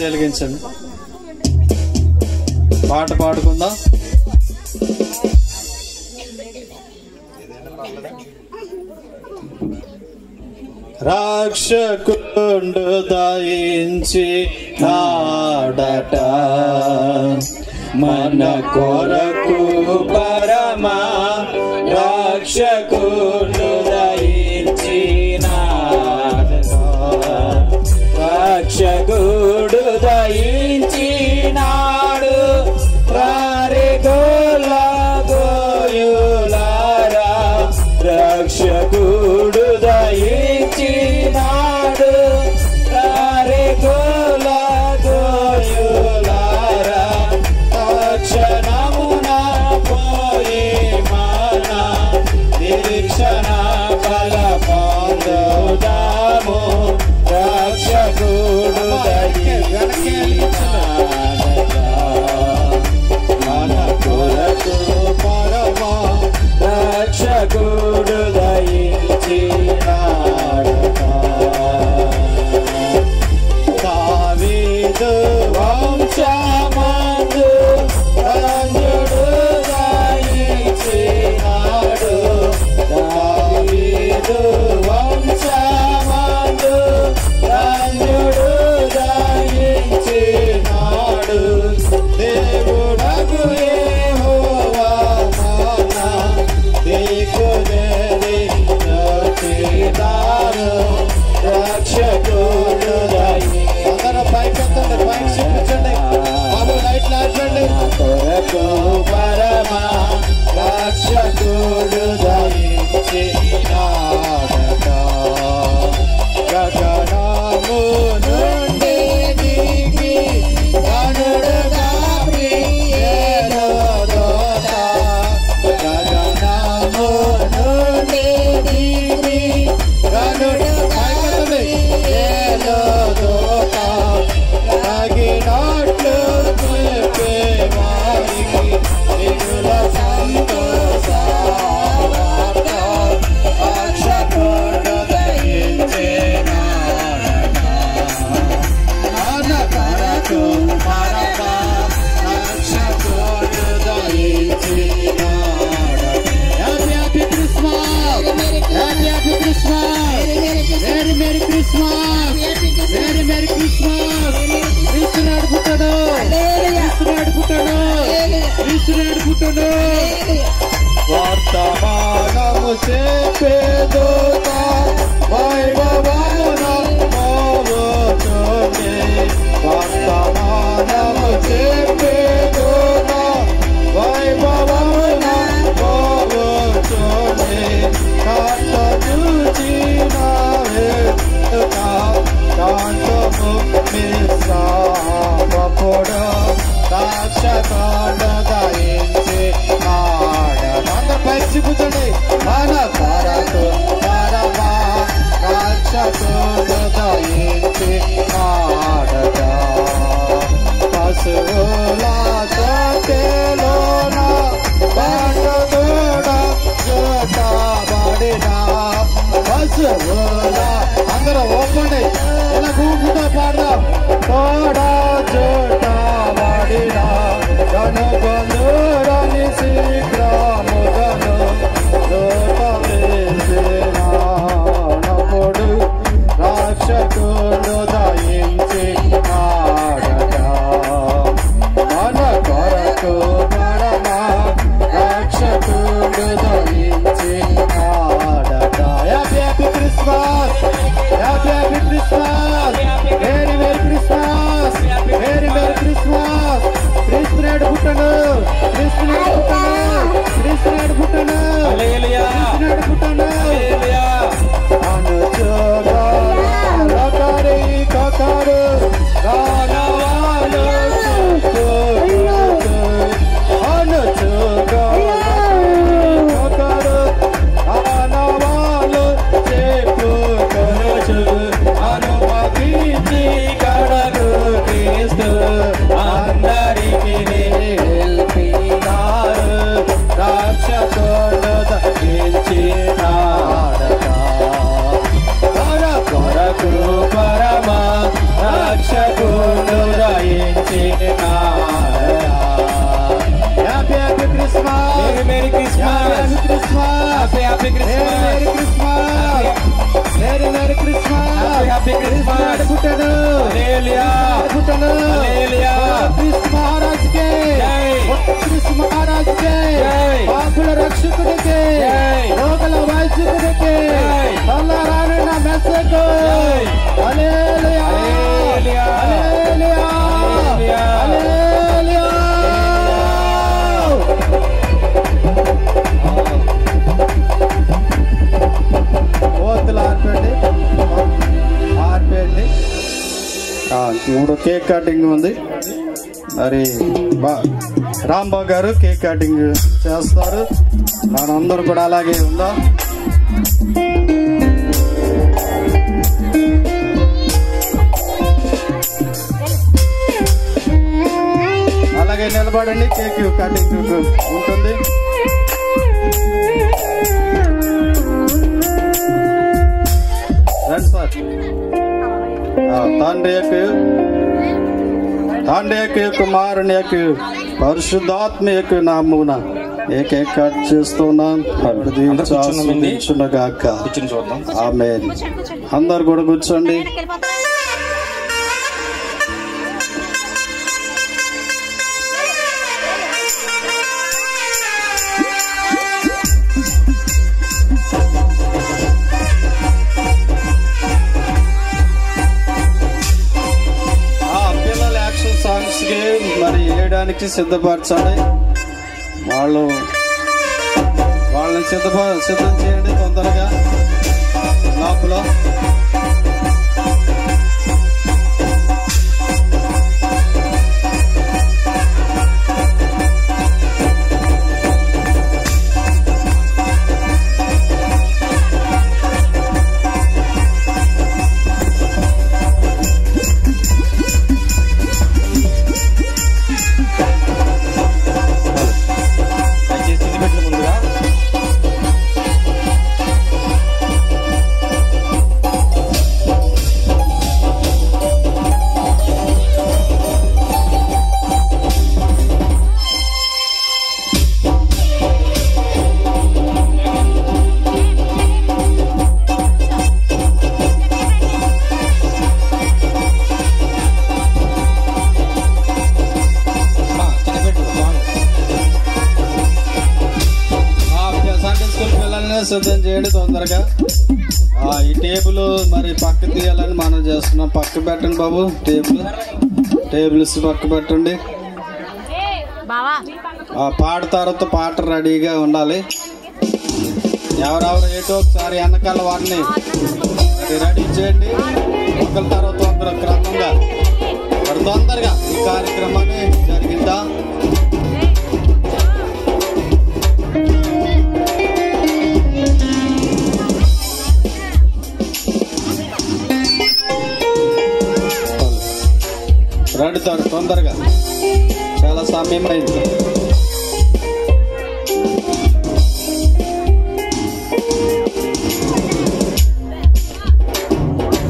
వెలిగించండి, పాట పాడుకుందాం. రక్షకుడు దయించి నాడట మన కొరకు పరమా రక్షకుడు దయించి నాడట రక్షకుడు దయించి నాడు రారే గోలా గోయులారా రక్షకుడు దయించి నాడు రారే గోలా గోయులారా తక్షణమున పోయి మన నిరీక్షణ ఫల పొందుదాము రక్షకుడు దయించి మన కొరకు పరమా రక్షకుడు దయించి దావీదు వంశమందు రంజుడు దయించినాడు దావీదు వంశమందు రంజుడు దయించినాడు దేవుడగు యెహోవా మన దిక్కులేని రక్షితాను రక్షకుడు అందరూ పైకెత్తండి, పైకి చూపించండి బాబు, లైట్లు ఆర్పండి. కొరకు పరమా రక్షకుడు దయించినాడట గగనము నుండి దిగి గనుడుగా ప్రియను దోత గగనము నుండి దిగి గనుడుగా ప్రియను దోత తగినట్లు చెప్పే వారికి నిధుల సంతోష రక్షకుడు దయించినాడట మన కొరకు పరమా రక్షకుడు దయించినాడట. Happy Christmas, happy Christmas, very merry Christmas, very merry Christmas. క్రీస్తునాడు పుట్టాడు, క్రీస్తునాడు పుట్టాడు, క్రీస్తునాడు పుట్టాడు. వర్తమానము చెప్పేదోత వైభవమున మోవోచునే వర్తమానము చెప్పేదోత వైభవమున మోవోచునే కాంత చూచినావే కాంతము మిస్సావపుడు రక్షకుడు దయించినాడట. అందరూ పైకి చూపించండి మన కొరకు పరమా రక్షకుడు Merry Christmas. Merry Christmas. Happy Christmas. Merry Christmas. Merry Christmas. Happy Christmas. పుట్టను Hallelujah. పుట్టను Hallelujah. క్రీస్తు మహారాజుకే జై. క్రీస్తు మహారాజుకే జై. పాపుల రక్షకుడికే జై. రోగుల వైద్యుడికే జై. రానున్న మెస్సకు జై. హల్లెలూయా Hallelujah. హల్లెలూయా Hallelujah. హల్లెలూయా కోతులు ఆర్పండి ఆర్పండి. ఇప్పుడు కేక్ కటింగ్ ఉంది. మరి రాంబాబు గారు కేక్ కటింగ్ చేస్తారు. మనందరూ కూడా అలాగే ఉందా? అలాగే నిలబడండి. కేక్ కటింగ్ ఉంటుంది. రండి సార్. తండ్రి యొక్క కుమారుని యొక్క పరిశుద్ధాత్మ యొక్క నామమున ఏ కేక్ కట్ చేస్తున్నాం. ఆమేన్. అందరు కూడా కూర్చోండి. పిల్లల యాక్షన్ సాంగ్స్ కి మరి వేయడానికి సిద్ధపరచాలి. వాళ్ళని సిద్ధం చేయండి తొందరగా లోపల. సిద్ధం చేయండి తొందరగా. ఈ టేబుల్ మరి పక్క తీయాలని మనం చేస్తున్నాం. పక్క పెట్టండి బాబు. టేబుల్స్ పక్క పెట్టండి. పాట తర్వాత పాట రెడీగా ఉండాలి. ఎవరెవరు ఏటో ఒకసారి వెనకాల వారిని రెడీ చేయండి. ఒకరి తర్వాత ఒకరు క్రమంగా తొందరగా ఈ కార్యక్రమాన్ని జరిగిందా? రెడీ తొందరగా, చాలా సమయం అయింది.